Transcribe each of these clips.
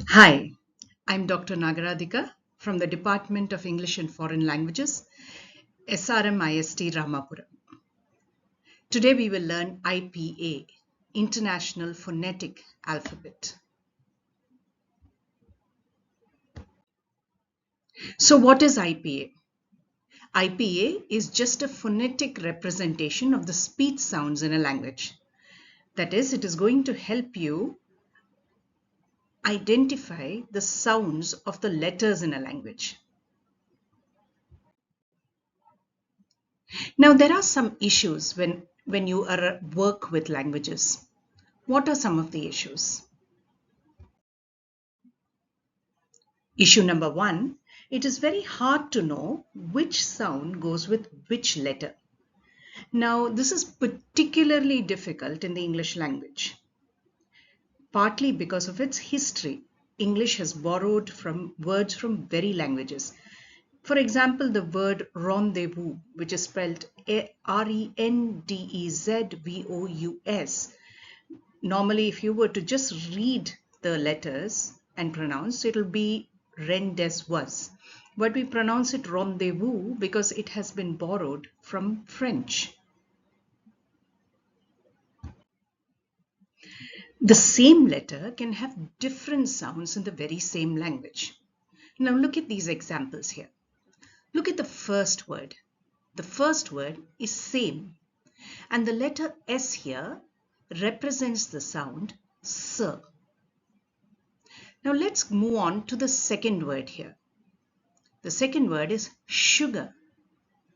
Hi, I'm Dr. Naga Radhika from the Department of English and Foreign Languages, SRMIST Ramapuram. Today we will learn IPA, International Phonetic Alphabet. So what is IPA? IPA is just a phonetic representation of the speech sounds in a language. That is, it is going to help you identify the sounds of the letters in a language. Now, there are some issues when you are work with languages. What are some of the issues? Issue number one, it is very hard to know which sound goes with which letter. Now, this is particularly difficult in the English language, partly because of its history. English has borrowed from words from very languages. For example, the word rendezvous, which is spelled Rendezvous. Normally, if you were to just read the letters and pronounce, it will be rendezvous. But we pronounce it rendezvous because it has been borrowed from French. The same letter can have different sounds in the very same language. Now look at these examples here. Look at the first word. The first word is same, and the letter S here represents the sound S. Now let's move on to the second word here. The second word is sugar.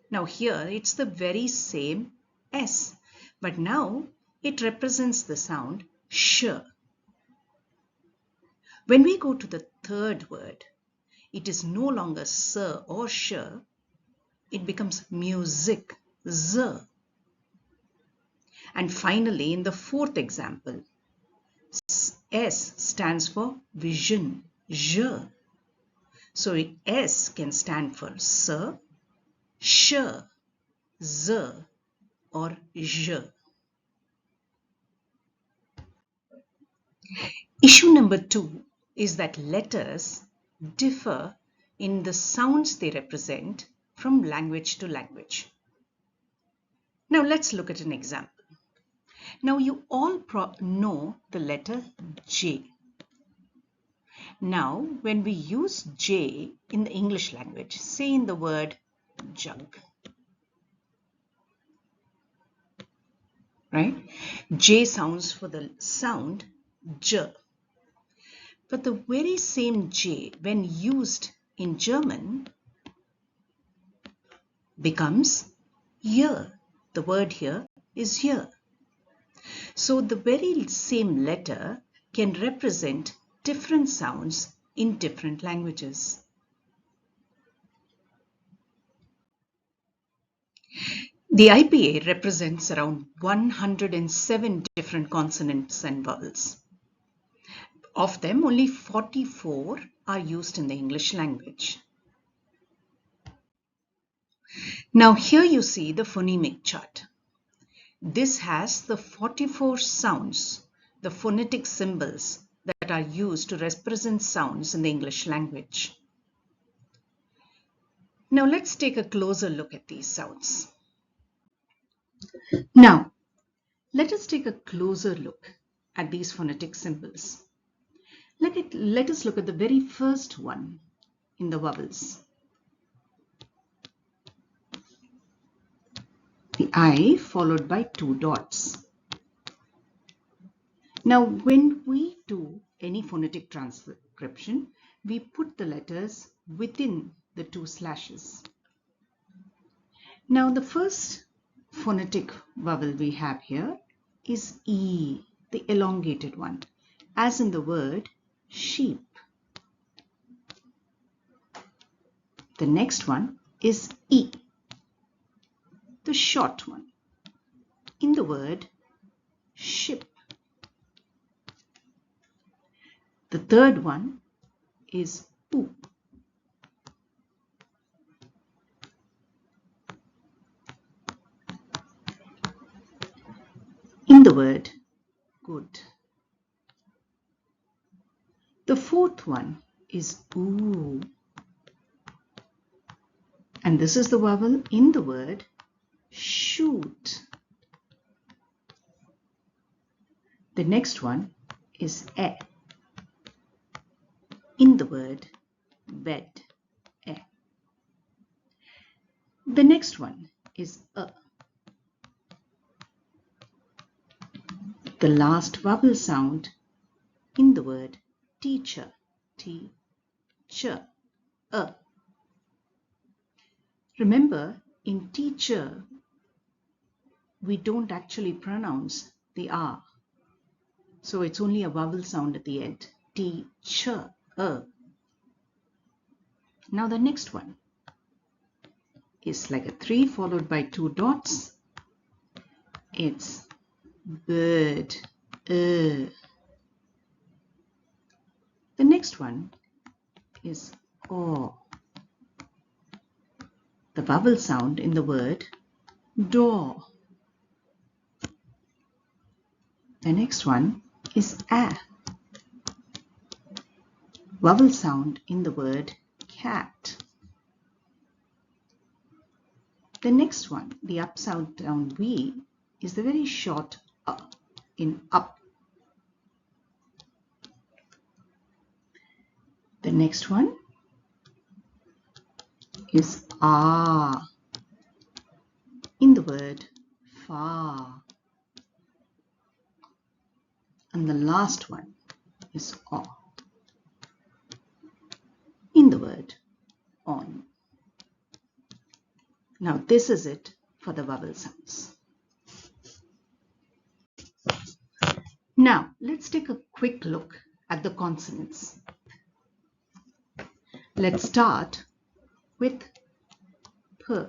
Now here it's the very same S, but now it represents the sound sh. When we go to the third word, it is no longer s or sh, it becomes music, z. And finally, in the fourth example, S stands for vision, j. So S can stand for s, sh, z, or j. Issue number two is that letters differ in the sounds they represent from language to language. Now let's look at an example. Now you all know the letter J. Now when we use J in the English language, say in the word jug, right? J sounds for the sound J. But the very same J, when used in German, becomes year. The word here is year. So the very same letter can represent different sounds in different languages. The IPA represents around 107 different consonants and vowels. Of them, only 44 are used in the English language. Now here you see the phonemic chart. This has the 44 sounds, the phonetic symbols that are used to represent sounds in the English language. Now let's take a closer look at these sounds. Now, let us take a closer look at these phonetic symbols. Let us look at the very first one in the vowels. The I followed by two dots. Now, when we do any phonetic transcription, we put the letters within the two slashes. Now, the first phonetic vowel we have here is E, the elongated one, as in the word sheep. The next one is E, the short one, in the word ship. The third one is U, in the word good. The fourth one is oo. And this is the vowel in the word shoot. The next one is e in the word bed. E. The next one is a. The last vowel sound in the word teacher. T-cher. A. Remember, in teacher, we don't actually pronounce the R. So it's only a vowel sound at the end. Teacher. A. Now the next one is like a 3 followed by 2 dots. It's bird. The next one is o. The vowel sound in the word door. The next one is a. Vowel sound in the word cat. The next one, the upside down V, is the very short a in up. The next one is ah in the word far. And the last one is o in the word on. Now this is it for the vowel sounds. Now let's take a quick look at the consonants. Let's start with p.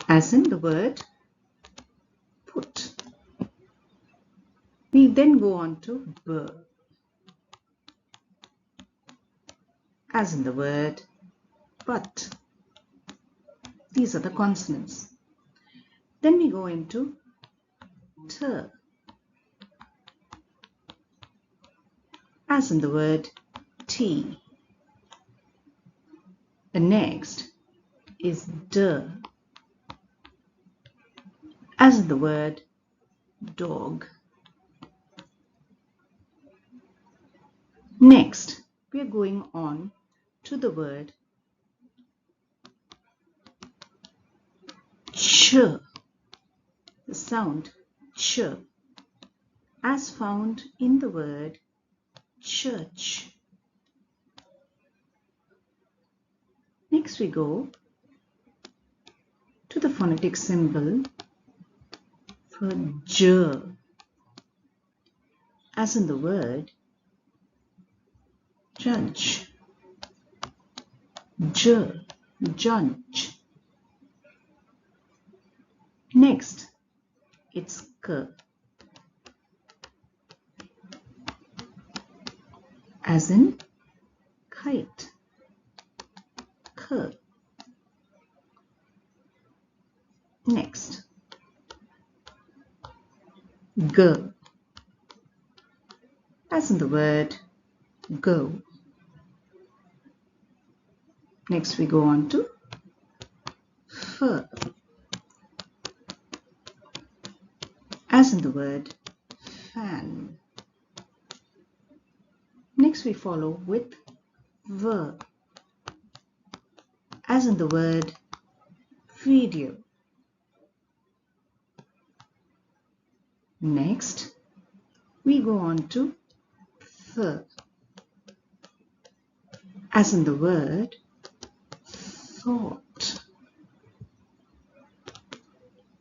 As in the word put. We then go on to b. As in the word but. These are the consonants. Then we go into t. As in the word tea. The next is d. As in the word dog. Next, we are going on to the word ch. The sound ch, as found in the word church. Next we go to the phonetic symbol for j, as in the word judge. J, judge. Next, it's k, as in kite. K. Next, g, as in the word go. Next we go on to f, as in the word fan. Next we follow with v, as in the word video. Next we go on to th, as in the word thought.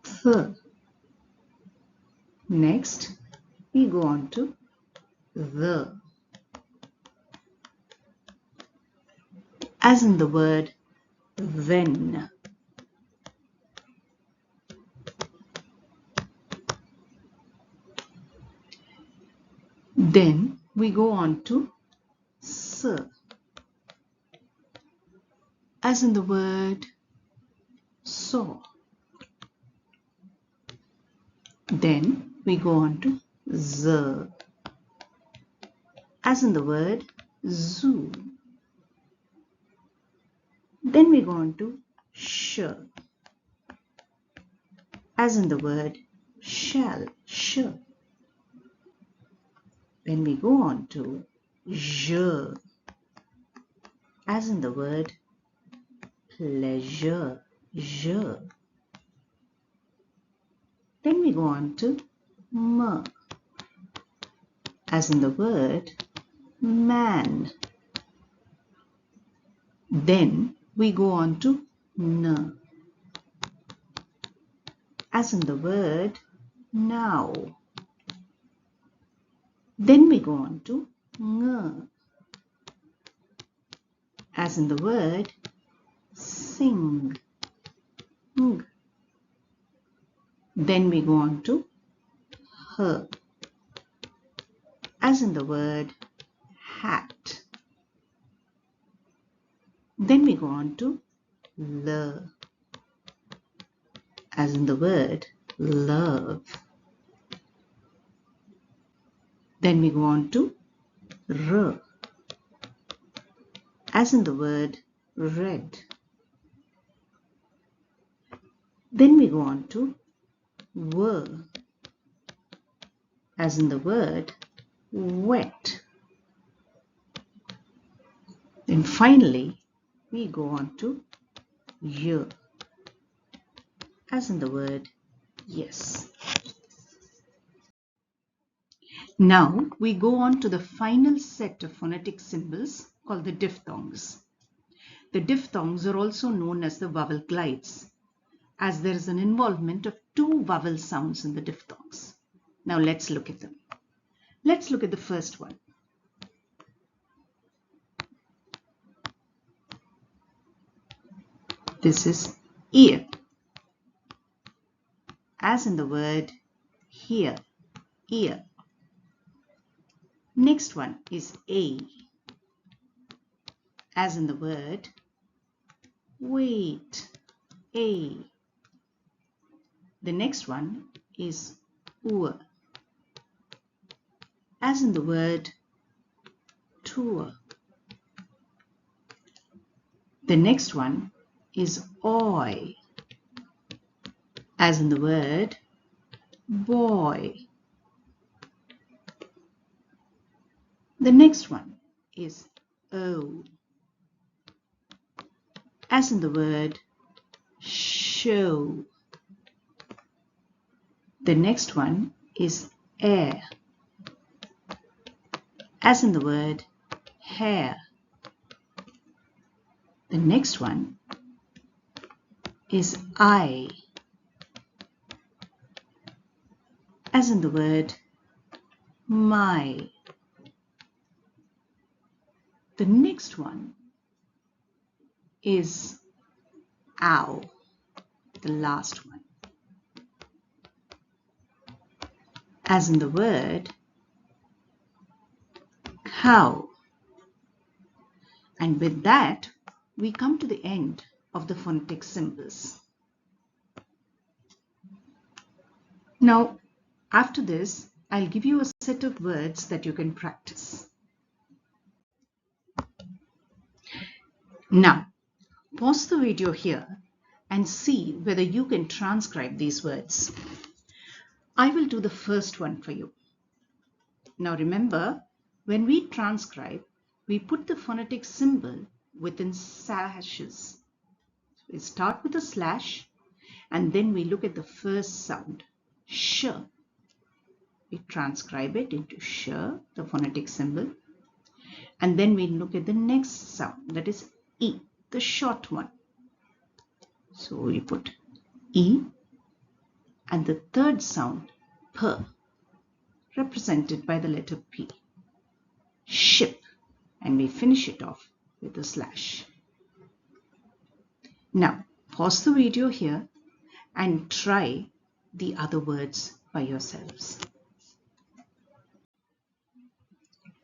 Th. Next we go on to the, as in the word then. Then we go on to s, as in the word saw. Then we go on to Z, as in the word zoo. Then we go on to sh, as in the word shall, sh. Then we go on to zh, as in the word pleasure, zh. Then we go on to m, as in the word man. Then we go on to n, as in the word now. Then we go on to ng, as in the word sing, ng. Then we go on to h, as in the word hat. Then we go on to l, as in the word love. Then we go on to r, as in the word red. Then we go on to w, as in the word wet. Then finally we go on to y, as in the word yes. Now we go on to the final set of phonetic symbols called the diphthongs. The diphthongs are also known as the vowel glides, as there is an involvement of two vowel sounds in the diphthongs. Now let's look at them. Let's look at the first one. This is ear, as in the word here, ear. Next one is a, as in the word wait, a. The next one is u, as in the word tour. The next one is oi, as in the word boy. The next one is o, as in the word show. The next one is air, as in the word hair. The next one is I, as in the word my. The next one is ow, the last one, as in the word cow. And with that, we come to the end of the phonetic symbols. Now, after this, I'll give you a set of words that you can practice. Now, pause the video here and see whether you can transcribe these words. I will do the first one for you. Now remember, when we transcribe, we put the phonetic symbol within slashes. We start with a slash and then we look at the first sound, sh. We transcribe it into sh, the phonetic symbol, and then we look at the next sound, that is e, the short one. So we put e, and the third sound, p, represented by the letter p, ship, and we finish it off with a slash. Now pause the video here and try the other words by yourselves.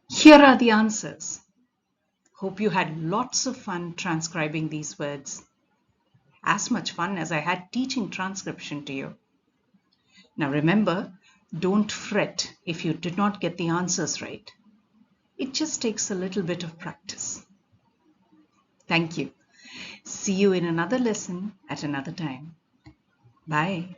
Here are the answers. Hope you had lots of fun transcribing these words. As much fun as I had teaching transcription to you. Now remember, Don't fret if you did not get the answers right. It just takes a little bit of practice. Thank you. See you in another lesson at another time. Bye.